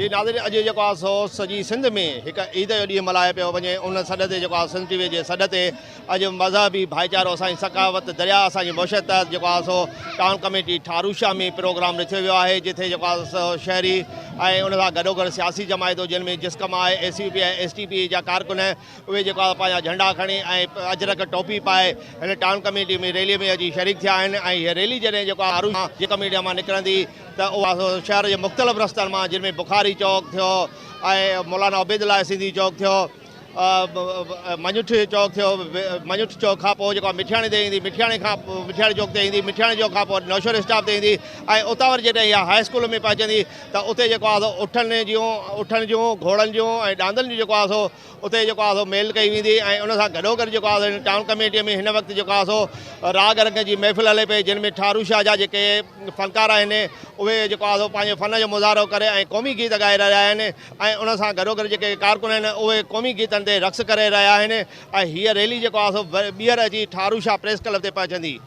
जी नाज़रीन अॼु जेको आहे सो सॼी सिंध में हिकु ईद जो ॾींहुं मल्हायो पियो वञे। उन सॾ ते जेको आहे सिंध टीवी जे सॾ ते अॼु मज़हबी भाईचारो असांजी सकावत दरिया असांजी मुशत जेको आहे सो टाउन कमेटी ठारूशा में प्रोग्राम रखियो वियो आहे, जिथे जेको आहे सो शहरी ऐं उन सां गॾोगॾु सियासी जमायतूं जिन में जिस्कम आहे, ACP आहे, STP जा कारकुन उहे जेको आहे पंहिंजा झंडा खणी ऐं अजरक टोपी पाए हिन टाउन कमेटी में रैली में अची शरीक थिया आहिनि। ऐं हीअ रैली जॾहिं जेको आहे ठारूशा जे कमेटी मां निकिरंदी त उहा शहर जे मुख़्तलिफ़ रस्तनि मां, जिन में बुखारी चौक थियो ऐं मौलाना उबैदुल्लाह सिंधी चौक थियो, मञुठ चौक थियो, मञुठ चौक खां पोइ जेको आहे मिठियाणी ते ईंदी, मिठियाणी चौक ते ईंदी, मिठियाणी चौक खां पोइ नौशर स्टॉप ते ईंदी ऐं उतां वरी जॾहिं इहा हाई स्कूल में पहुचंदी त उते जेको आहे सो उठनि जूं घोड़नि जूं ऐं डांदनि जूं जेको आहे सो उते जेको आहे सो मेल कई वेंदी। ऐं उन सां गॾोगॾु जेको आहे टाउन कमेटीअ में हिन वक़्तु जेको आहे सो राग रंग जी महफ़िल हले पई, जिन में ठारूशा जा जेके फ़नकार आहिनि उहे जेको आहे सो पंहिंजे फ़न जो मुज़ाहिरो करे ऐं क़ौमी गीत ॻाए रहिया आहिनि ऐं उन सां गॾोगॾु जेके कारकुन आहिनि उहे क़ौमी गीतनि ते रक़्स करे रहिया आहिनि। ऐं हीअ रैली जेको आहे सो ॿीहर अची ठारूशा प्रेस क्लब ते पहुचंदी।